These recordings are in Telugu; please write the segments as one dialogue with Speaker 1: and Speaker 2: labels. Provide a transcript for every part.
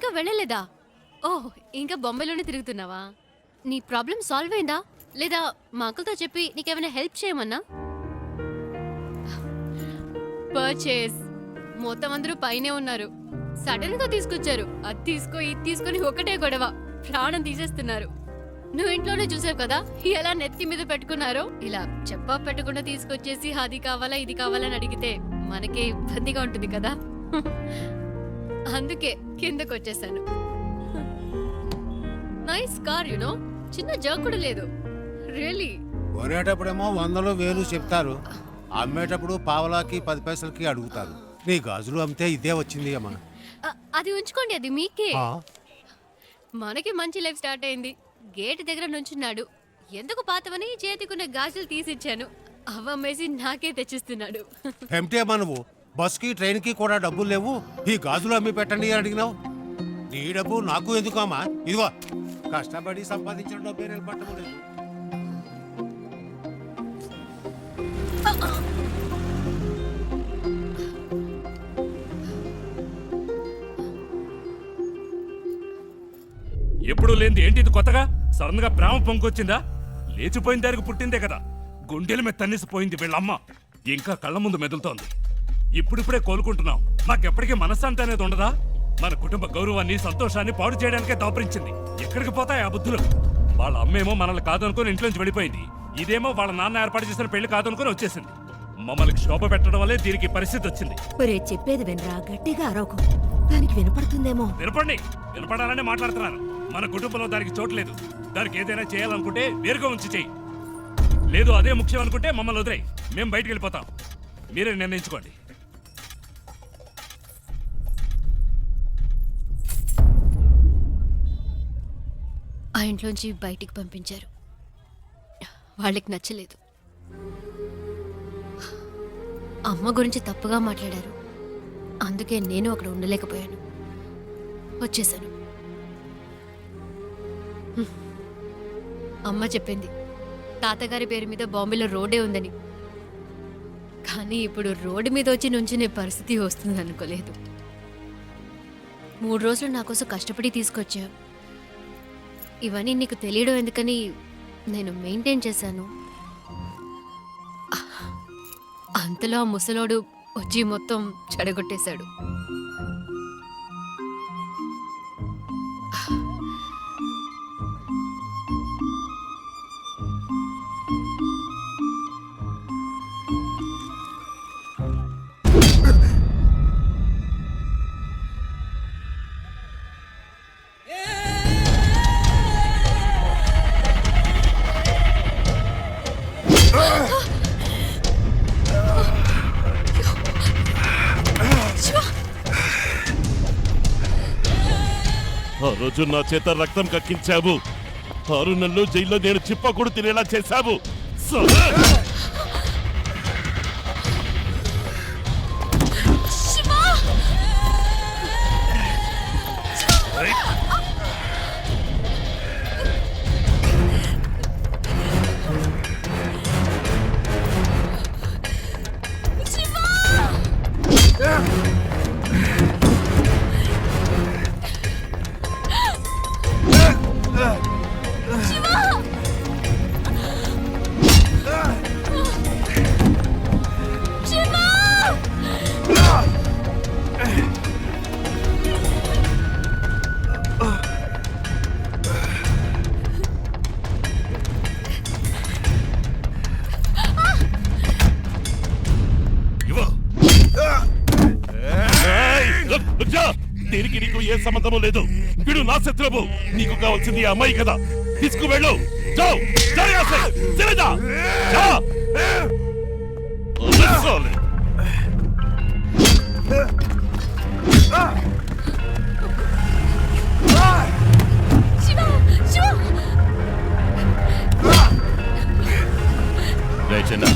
Speaker 1: ఇంకా వెళ్ళలేదా? ఓహ్, ఇంకా బొంబాయిలోనే తిరుగుతున్నావా? నీ ప్రాబ్లం సాల్వ్ అయిందా లేదా మా అంకుల్తో చెప్పి నీకేమైనా హెల్ప్ చేయమన్నా? పర్చేస్ మొత్తం అందరూ పైనే ఉన్నారు. సడన్ గా తీసుకొచ్చారు. అది తీసుకో ఇది తీసుకొని ఒకటే గొడవ, ప్రాణం తీసేస్తున్నారు. నువ్వు ఇంట్లోనే చూసావు కదా ఎలా నెత్తి మీద పెట్టుకున్నారో. ఇలా చెప్పా పెట్టకుండా తీసుకొచ్చేసి అది కావాలా ఇది కావాలని అడిగితే మనకే ఇబ్బందిగా ఉంటుంది కదా. అందుకే కిందకు వచ్చేసాను. నైస్ కార్ యునో, చిన్న జర్క్ కూడా లేదు. రియల్లీ.
Speaker 2: కొనేటప్పుడేమో 100 1000 చెప్తారు, అమ్మేటప్పుడు పావలాకి 10 పైసలకి అడుగుతారు. నీ గాజులు అమ్మితే ఇదే వచ్చింది అమ్మా.
Speaker 1: అది ఉంచుకోండి, అది మీకే. మనకి మంచి లైఫ్ స్టార్ట్ అయింది. గేట్ దగ్గర నుంచున్నాడు. ఎందుకు పాతవని చేతికున్న గాజులు తీసిచ్చాను. అవమ్మేసి నాకే తెచ్చిస్తున్నాడు.
Speaker 2: ఎంటీ అమ్మా నువ్వు. బస్కి ట్రైన్కి కూడా డబ్బులు లేవు, ఈ గాజులు అమ్మి పెట్టండి అని అడిగినావు. నీ డబ్బు నాకు ఎందుకు అమ్మా? ఇదిగో కష్టపడి సంపాదించిన డబ్బే నిలబట్టము లేదు.
Speaker 3: ఎప్పుడు లేనిది ఏంటి ఇది కొత్తగా? సడన్ గా ప్రేమ పొంగొచ్చిందా? లేచిపోయిన దానికి పుట్టిందే కదా. గుండెల మీద తన్నిసిపోయింది వీళ్ళమ్మ. ఇంకా కళ్ళ ముందు మెదులుతోంది. ఇప్పుడిప్పుడే కోలుకుంటున్నాం. మాకెప్పటికీ మనశ్శాంతి అనేది ఉండదా? మన కుటుంబ గౌరవాన్ని సంతోషాన్ని పాడు చేయడానికే దాపరించింది. ఎక్కడికి పోతాయి ఆ బుద్ధులు? వాళ్ళ అమ్మేమో మనల్ని కాదనుకుని ఇంట్లోంచి వెళ్ళిపోయింది. ఇదేమో వాళ్ళ నాన్న ఏర్పాటు చేసిన పెళ్లి కాదనుకుని వచ్చేసింది. మమ్మల్ని శోభ పెట్టడం వల్లే దీనికి పరిస్థితి వచ్చింది.
Speaker 4: చెప్పేది వినరా, గట్టిగా అరవకు. దానికి వినపడుతుందేమో.
Speaker 3: వినపండి, వినపడాలనే మాట్లాడుతున్నాను. మన కుటుంబంలో దానికి చోటు లేదు. దానికి ఏదైనా చేయాలనుకుంటే వేరుగా ఉంచి చెయ్యి. లేదు అదే ముఖ్యం అనుకుంటే మమ్మల్ని వదిలేయి. మేము బయటికి వెళ్ళిపోతాం. మీరే నిర్ణయించుకోండి.
Speaker 1: ఆ ఇంట్లోంచి బయటికి పంపించారు. వాళ్ళకి నచ్చలేదు. అమ్మ గురించి తప్పుగా మాట్లాడారు. అందుకే నేను అక్కడ ఉండలేకపోయాను, వచ్చేసాను. అమ్మ చెప్పింది తాతగారి పేరు మీద బాంబేలో రోడ్డే ఉందని. కానీ ఇప్పుడు రోడ్డు మీద వచ్చి నుంచునే పరిస్థితి వస్తుంది అనుకోలేదు. 3 రోజులు నా కోసం కష్టపడి తీసుకొచ్చా. ఇవన్నీ నీకు తెలియడం ఎందుకని నేను మెయింటైన్ చేశాను. అంతలో ఆ ముసలోడు వచ్చి మొత్తం చెడగొట్టేశాడు.
Speaker 5: ఆ రోజు నా చేత రక్తం కక్కించావు. 6 నెలలు జైల్లో నేను చిప్పకూడు తినేలా చేశావు. దీనికి నీకు ఏ సంబంధము లేదు. వీడు నా శత్రువు. నీకు కావాల్సింది అమ్మాయి కదా, తీసుకువెళ్ళు. చిన్న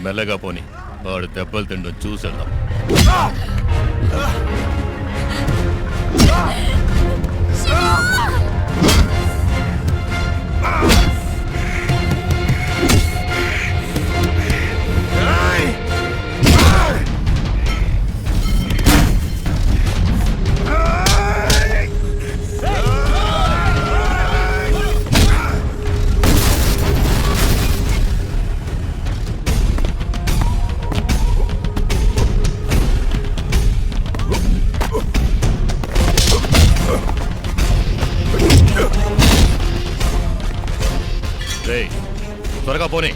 Speaker 5: మెల్లగా పోని, వాడు దెబ్బలు తిండం చూసేద్దాం. రేయ్, త్వరగా పోనీ.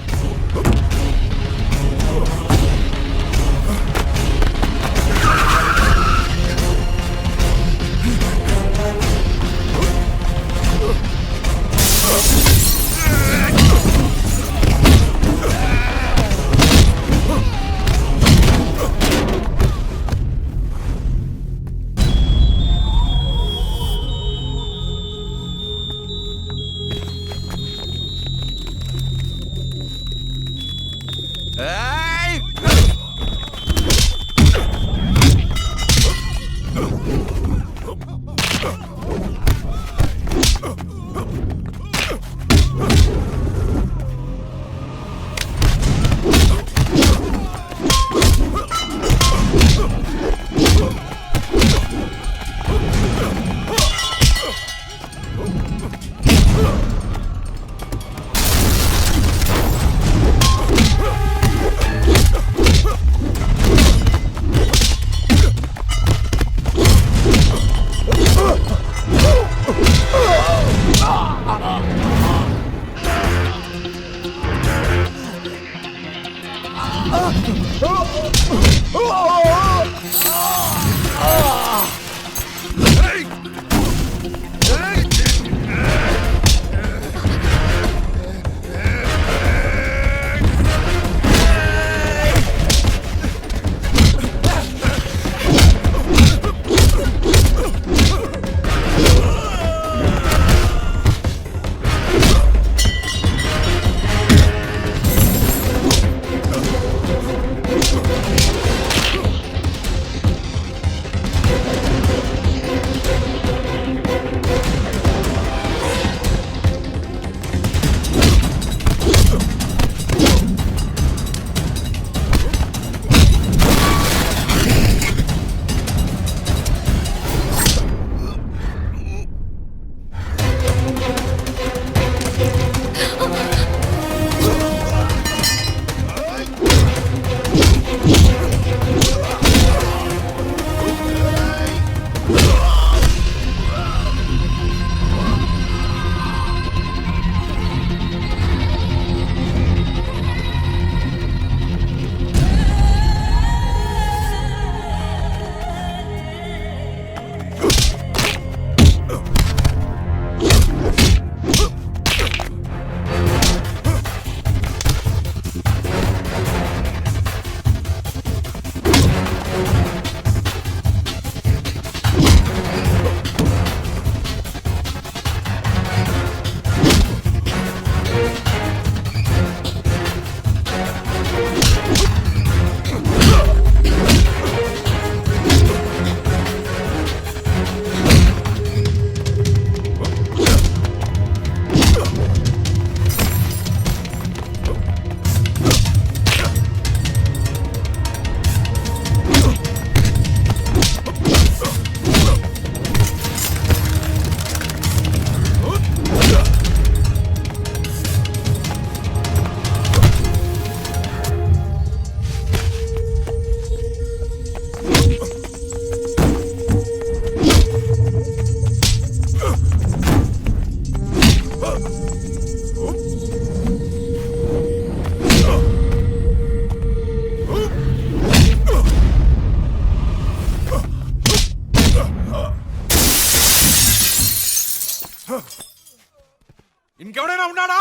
Speaker 6: ఇంకెవడైనా ఉన్నాడా?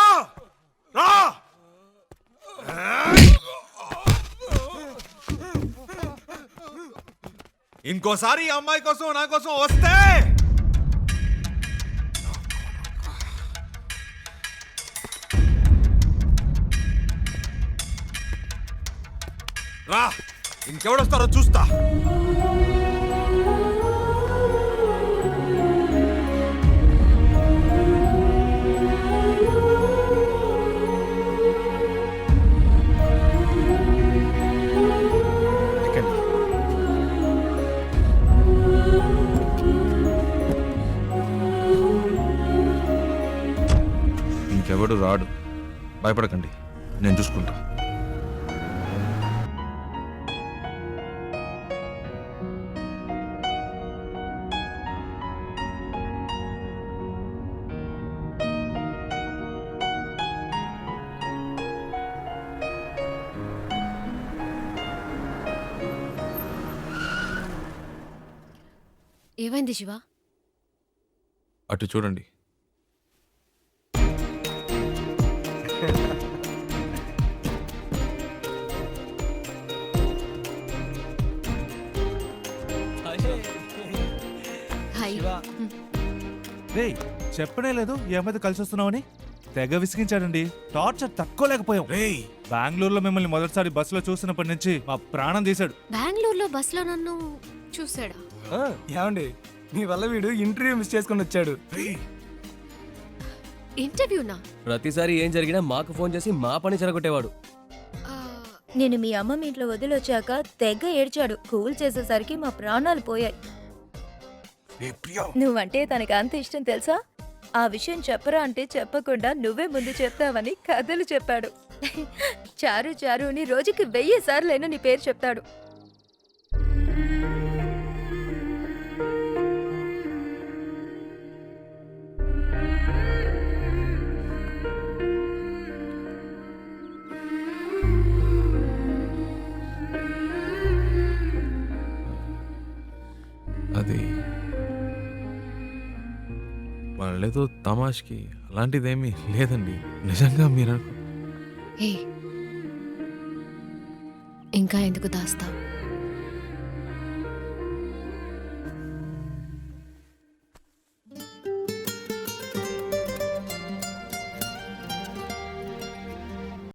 Speaker 6: రా! ఇంకోసారి ఈ అమ్మాయి కోసం నా కోసం వస్తే రా, ఇంకెవడొస్తారో చూస్తా. ఇంకెవడు రాడు, భయపడకండి, నేను చూసుకుంటా.
Speaker 1: ఏమైంది శివ?
Speaker 6: అటు చూడండి.
Speaker 1: హాయ్.
Speaker 7: రే చెప్పనే లేదు ఈ అమ్మాయితో కలిసి వస్తున్నామని. తెగ విసిగించాడండి. టార్చర్ తట్టుకోలేకపోయాం.
Speaker 6: రేయ్
Speaker 7: బెంగళూరులో మిమ్మల్ని మొదటిసారి బస్సులో చూసినప్పటి నుంచి మా ప్రాణం తీశాడు.
Speaker 1: బెంగళూరులో బస్సులో నన్ను చూసాడా?
Speaker 8: ఏమండి మీ వల్ల వీడు ఇంటర్వ్యూ మిస్ చేసుకుని వచ్చాడు.
Speaker 1: ఇంటర్వ్యూనా?
Speaker 9: ప్రతిసారి ఏం జరిగినా మాకు ఫోన్ చేసి మా పని చెడగొట్టేవాడు.
Speaker 1: ఆ,
Speaker 4: నేను మీ అమ్మ మీ ఇంట్లో వదిలొచ్చాక తెగ ఏడ్చాడు. కూల్ చేసేసరికి మా ప్రాణాలు పోయాయి. నువ్వంటే తనకి అంత ఇష్టం తెలుసా? ఆ విషయం చెప్పరా అంటే చెప్పకుండా నువ్వే ముందు చెప్తావని కథలు చెప్పాడు. చారు చారు అని రోజుకి 1000 సార్లైనా నీ పేరు చెప్తాడు.
Speaker 6: అది వాళ్ళేదో తమాష్కి అలాంటిదేమీ లేదండి. నిజంగా మీరు
Speaker 1: ఏ ఇంకా ఎందుకు దాస్తావు?